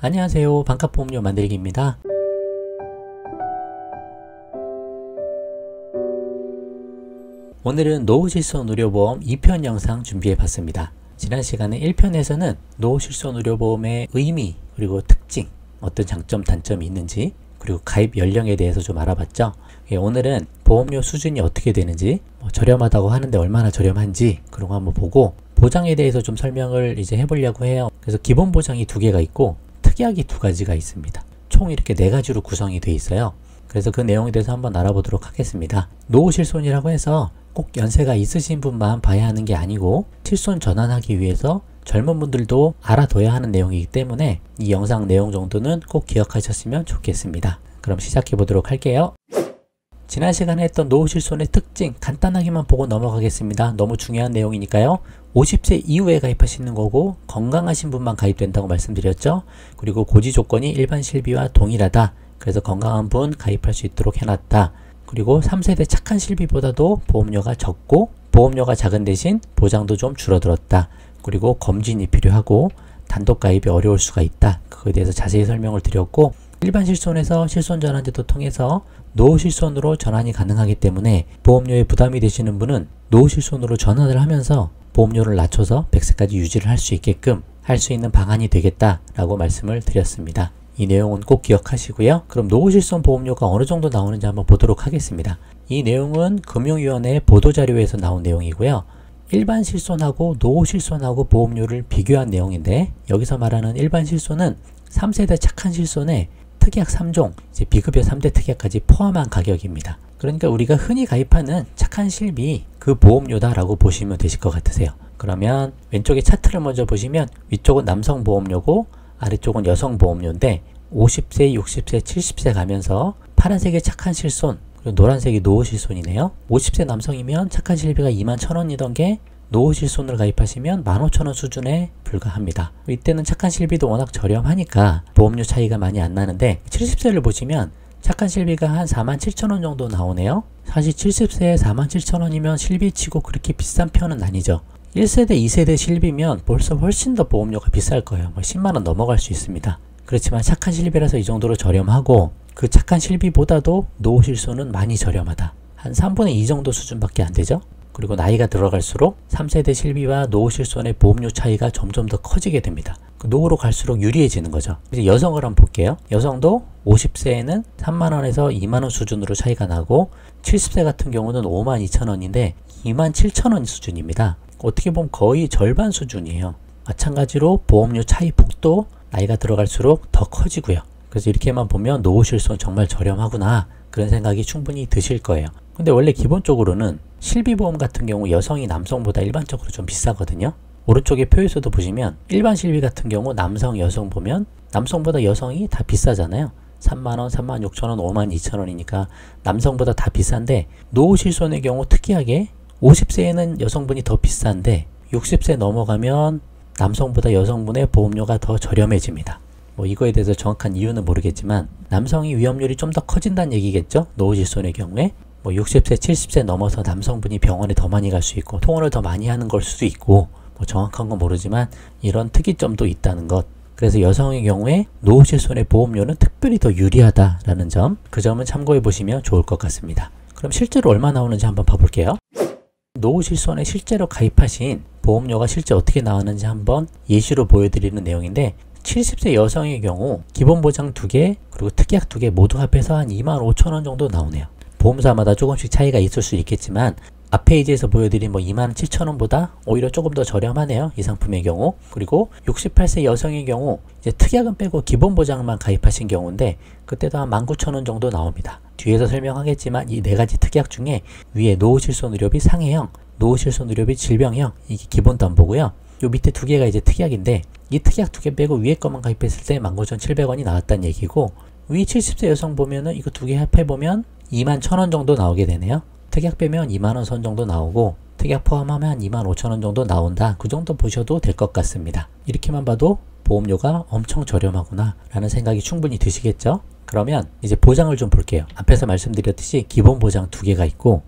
안녕하세요. 반값보험료 만들기입니다. 오늘은 노후실손 의료보험 2편 영상 준비해 봤습니다. 지난 시간에 1편에서는 노후실손 의료보험의 의미, 그리고 특징, 어떤 장점, 단점이 있는지, 그리고 가입 연령에 대해서 좀 알아봤죠. 오늘은 보험료 수준이 어떻게 되는지, 저렴하다고 하는데 얼마나 저렴한지 그런 거 한번 보고, 보장에 대해서 좀 설명을 이제 해보려고 해요. 그래서 기본 보장이 2개가 있고 특약이 2가지가 있습니다. 총 이렇게 4가지로 구성이 되어 있어요. 그래서 그 내용에 대해서 한번 알아보도록 하겠습니다. 노후실손이라고 해서 꼭 연세가 있으신 분만 봐야 하는 게 아니고 실손 전환하기 위해서 젊은 분들도 알아둬야 하는 내용이기 때문에 이 영상 내용 정도는 꼭 기억하셨으면 좋겠습니다. 그럼 시작해 보도록 할게요. 지난 시간에 했던 노후실손의 특징 간단하게만 보고 넘어가겠습니다. 너무 중요한 내용이니까요. 50세 이후에 가입하시는 거고 건강하신 분만 가입된다고 말씀드렸죠. 그리고 고지 조건이 일반 실비와 동일하다. 그래서 건강한 분 가입할 수 있도록 해놨다. 그리고 3세대 착한 실비보다도 보험료가 적고 보험료가 작은 대신 보장도 좀 줄어들었다. 그리고 검진이 필요하고 단독 가입이 어려울 수가 있다. 그거에 대해서 자세히 설명을 드렸고 일반 실손에서 실손 전환제도 통해서 노후실손으로 전환이 가능하기 때문에 보험료에 부담이 되시는 분은 노후실손으로 전환을 하면서 보험료를 낮춰서 100세까지 유지를 할 수 있게끔 할 수 있는 방안이 되겠다라고 말씀을 드렸습니다. 이 내용은 꼭 기억하시고요. 그럼 노후실손 보험료가 어느 정도 나오는지 한번 보도록 하겠습니다. 이 내용은 금융위원회 보도자료에서 나온 내용이고요. 일반 실손하고 노후실손하고 보험료를 비교한 내용인데 여기서 말하는 일반 실손은 3세대 착한 실손에 특약 3종, 이제 비급여 3대 특약까지 포함한 가격입니다. 그러니까 우리가 흔히 가입하는 착한 실비 그 보험료다라고 보시면 되실 것 같으세요. 그러면 왼쪽에 차트를 먼저 보시면 위쪽은 남성 보험료고 아래쪽은 여성 보험료인데 50세, 60세, 70세 가면서 파란색이 착한 실손, 그리고 노란색이 노후실손이네요. 50세 남성이면 착한 실비가 21,000원이던 게 노후실손을 가입하시면 15,000원 수준에 불과합니다. 이때는 착한 실비도 워낙 저렴하니까 보험료 차이가 많이 안 나는데 70세를 보시면 착한 실비가 한 47,000원 정도 나오네요. 사실 70세에 47,000원이면 실비치고 그렇게 비싼 편은 아니죠. 1세대, 2세대 실비면 벌써 훨씬 더 보험료가 비쌀 거예요. 10만원 넘어갈 수 있습니다. 그렇지만 착한 실비라서 이 정도로 저렴하고 그 착한 실비보다도 노후실손은 많이 저렴하다. 한 3분의 2 정도 수준밖에 안 되죠. 그리고 나이가 들어갈수록 3세대 실비와 노후실손의 보험료 차이가 점점 더 커지게 됩니다. 노후로 갈수록 유리해지는 거죠. 이제 여성을 한번 볼게요. 여성도 50세에는 3만원에서 2만원 수준으로 차이가 나고 70세 같은 경우는 52,000원인데 27,000원 수준입니다. 어떻게 보면 거의 절반 수준이에요. 마찬가지로 보험료 차이 폭도 나이가 들어갈수록 더 커지고요. 그래서 이렇게만 보면 노후실손 정말 저렴하구나 그런 생각이 충분히 드실 거예요. 근데 원래 기본적으로는 실비보험 같은 경우 여성이 남성보다 일반적으로 좀 비싸거든요. 오른쪽에 표에서도 보시면 일반 실비 같은 경우 남성, 여성 보면 남성보다 여성이 다 비싸잖아요. 3만원, 36,000원, 52,000원이니까 남성보다 다 비싼데 노후실손의 경우 특이하게 50세에는 여성분이 더 비싼데 60세 넘어가면 남성보다 여성분의 보험료가 더 저렴해집니다. 이거에 대해서 정확한 이유는 모르겠지만 남성이 위험률이 좀 더 커진다는 얘기겠죠. 노후실손의 경우에 60세, 70세 넘어서 남성분이 병원에 더 많이 갈 수 있고 통원을 더 많이 하는 걸 수도 있고 정확한 건 모르지만 이런 특이점도 있다는 것. 그래서 여성의 경우에 노후실손의 보험료는 특별히 더 유리하다라는 점, 그 점은 참고해 보시면 좋을 것 같습니다. 그럼 실제로 얼마 나오는지 한번 봐볼게요. 노후실손에 실제로 가입하신 보험료가 실제 어떻게 나왔는지 한번 예시로 보여드리는 내용인데 70세 여성의 경우 기본 보장 2개 그리고 특약 2개 모두 합해서 한 25,000원 정도 나오네요. 보험사마다 조금씩 차이가 있을 수 있겠지만 앞 페이지에서 보여드린 27,000원보다 오히려 조금 더 저렴하네요. 이 상품의 경우. 그리고 68세 여성의 경우 이제 특약은 빼고 기본 보장만 가입하신 경우인데 그때도 한 19,000원 정도 나옵니다. 뒤에서 설명하겠지만 이 4가지 특약 중에 위에 노후실손 의료비 상해형, 노후실손 의료비 질병형 이게 기본 담보고요. 요 밑에 2개가 이제 특약인데 이 특약 2개 빼고 위에 것만 가입했을 때 19,700원이 나왔다는 얘기고 위 70세 여성 보면은 이거 2개 합해보면 21,000원 정도 나오게 되네요. 특약 빼면 2만원 선 정도 나오고 특약 포함하면 한 25,000원 정도 나온다. 그 정도 보셔도 될 것 같습니다. 이렇게만 봐도 보험료가 엄청 저렴하구나 라는 생각이 충분히 드시겠죠? 그러면 이제 보장을 좀 볼게요. 앞에서 말씀드렸듯이 기본 보장 2개가 있고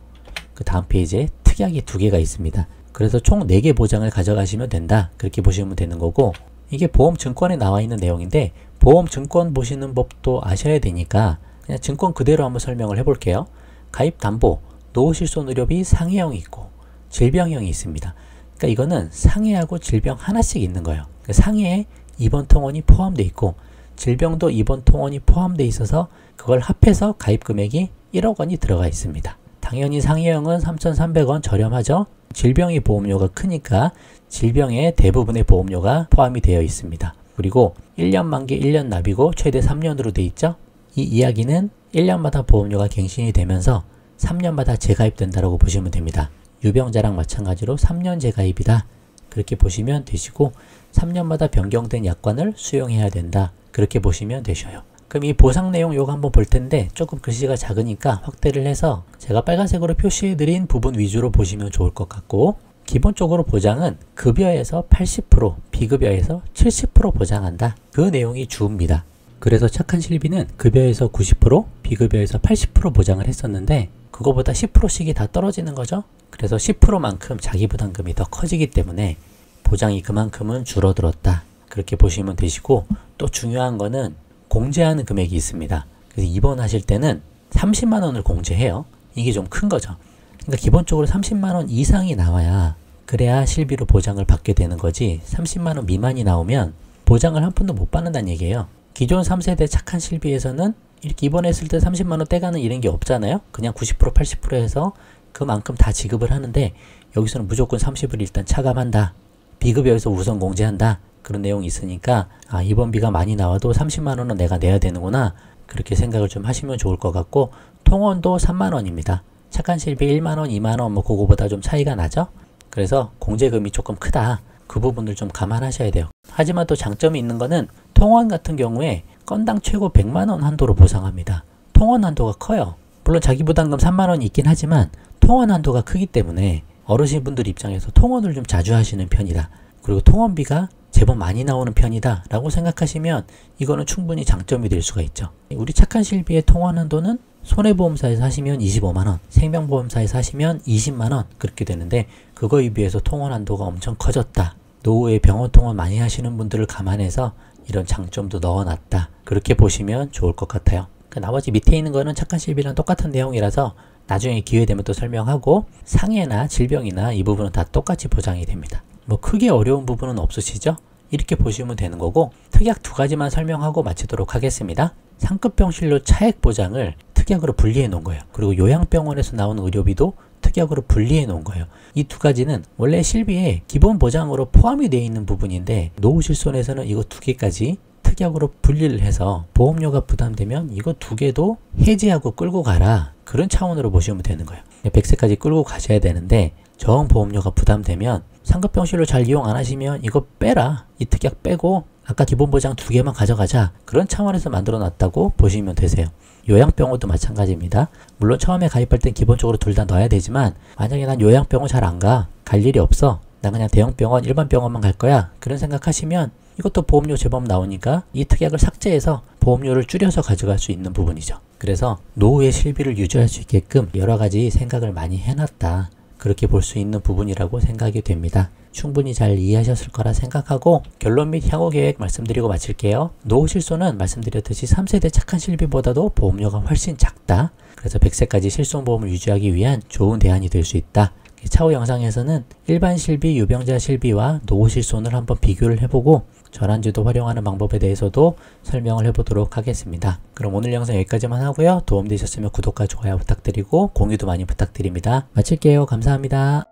그 다음 페이지에 특약이 2개가 있습니다. 그래서 총 4개 보장을 가져가시면 된다. 그렇게 보시면 되는 거고 이게 보험증권에 나와 있는 내용인데 보험 증권 보시는 법도 아셔야 되니까 그냥 증권 그대로 한번 설명을 해볼게요. 가입 담보, 노후실손의료비 상해형이 있고 질병형이 있습니다. 그러니까 이거는 상해하고 질병 하나씩 있는 거예요. 그러니까 상해에 입원 통원이 포함되어 있고 질병도 입원 통원이 포함되어 있어서 그걸 합해서 가입 금액이 1억 원이 들어가 있습니다. 당연히 상해형은 3,300원 저렴하죠. 질병이 보험료가 크니까 질병의 대부분의 보험료가 포함이 되어 있습니다. 그리고 1년 만기 1년 납이고 최대 3년으로 되어 있죠. 이 이야기는 1년마다 보험료가 갱신이 되면서 3년마다 재가입된다고 보시면 됩니다. 유병자랑 마찬가지로 3년 재가입이다. 그렇게 보시면 되시고 3년마다 변경된 약관을 수용해야 된다. 그렇게 보시면 되셔요. 그럼 이 보상 내용 요거 한번 볼 텐데 조금 글씨가 작으니까 확대를 해서 제가 빨간색으로 표시해 드린 부분 위주로 보시면 좋을 것 같고, 기본적으로 보장은 급여에서 80%, 비급여에서 70% 보장한다. 그 내용이 주입니다. 그래서 착한 실비는 급여에서 90%, 비급여에서 80% 보장을 했었는데 그거보다 10%씩이 다 떨어지는 거죠. 그래서 10%만큼 자기 부담금이 더 커지기 때문에 보장이 그만큼은 줄어들었다. 그렇게 보시면 되시고, 또 중요한 거는 공제하는 금액이 있습니다. 그래서 입원하실 때는 30만 원을 공제해요. 이게 좀 큰 거죠. 그러니까 기본적으로 30만 원 이상이 나와야 그래야 실비로 보장을 받게 되는 거지, 30만 원 미만이 나오면 보장을 한 푼도 못 받는다는 얘기예요. 기존 3세대 착한 실비에서는 이렇게 입원했을 때 30만 원 떼가는 이런 게 없잖아요. 그냥 90% 80% 해서 그만큼 다 지급을 하는데 여기서는 무조건 30을 일단 차감한다. 비급여에서 우선 공제한다. 그런 내용이 있으니까 입원비가 많이 나와도 30만 원은 내가 내야 되는구나. 그렇게 생각을 좀 하시면 좋을 것 같고, 통원도 3만 원입니다. 착한 실비 1만 원, 2만 원 그거보다 좀 차이가 나죠. 그래서 공제금이 조금 크다. 그 부분을 좀 감안하셔야 돼요. 하지만 또 장점이 있는 거는 통원 같은 경우에 건당 최고 100만 원 한도로 보상합니다. 통원 한도가 커요. 물론 자기 부담금 3만 원이 있긴 하지만 통원 한도가 크기 때문에 어르신분들 입장에서 통원을 좀 자주 하시는 편이다. 그리고 통원비가 제법 많이 나오는 편이다 라고 생각하시면 이거는 충분히 장점이 될 수가 있죠. 우리 착한 실비의 통원 한도는 손해보험사에서 하시면 25만원, 생명보험사에서 하시면 20만원 그렇게 되는데 그거에 비해서 통원 한도가 엄청 커졌다. 노후에 병원 통원 많이 하시는 분들을 감안해서 이런 장점도 넣어놨다. 그렇게 보시면 좋을 것 같아요. 나머지 밑에 있는 거는 착한 실비랑 똑같은 내용이라서 나중에 기회되면 또 설명하고, 상해나 질병이나 이 부분은 다 똑같이 보장이 됩니다. 뭐 크게 어려운 부분은 없으시죠? 이렇게 보시면 되는 거고, 특약 두 가지만 설명하고 마치도록 하겠습니다. 상급 병실료 차액 보장을 특약으로 분리해 놓은 거예요. 그리고 요양병원에서 나오는 의료비도 특약으로 분리해 놓은 거예요. 이 두 가지는 원래 실비에 기본 보장으로 포함이 되어 있는 부분인데 노후실손에서는 이거 두 개까지 특약으로 분리를 해서 보험료가 부담되면 이거 두 개도 해지하고 끌고 가라. 그런 차원으로 보시면 되는 거예요. 100세까지 끌고 가셔야 되는데 저항보험료가 부담되면 상급병실로 잘 이용 안 하시면 이거 빼라. 이 특약 빼고 아까 기본보장 두 개만 가져가자. 그런 차원에서 만들어 놨다고 보시면 되세요. 요양병원도 마찬가지입니다. 물론 처음에 가입할 땐 기본적으로 둘 다 넣어야 되지만 만약에 난 요양병원 잘 안 가. 갈 일이 없어. 난 그냥 대형병원, 일반 병원만 갈 거야. 그런 생각하시면 이것도 보험료 제법 나오니까 이 특약을 삭제해서 보험료를 줄여서 가져갈 수 있는 부분이죠. 그래서 노후의 실비를 유지할 수 있게끔 여러 가지 생각을 많이 해놨다. 그렇게 볼 수 있는 부분이라고 생각이 됩니다. 충분히 잘 이해하셨을 거라 생각하고 결론 및 향후 계획 말씀드리고 마칠게요. 노후실손은 말씀드렸듯이 3세대 착한 실비보다도 보험료가 훨씬 작다. 그래서 100세까지 실손보험을 유지하기 위한 좋은 대안이 될 수 있다. 차후 영상에서는 일반 실비, 유병자 실비와 노후실손을 한번 비교를 해보고 전환제도 활용하는 방법에 대해서도 설명을 해보도록 하겠습니다. 그럼 오늘 영상 여기까지만 하고요. 도움되셨으면 구독과 좋아요 부탁드리고 공유도 많이 부탁드립니다. 마칠게요. 감사합니다.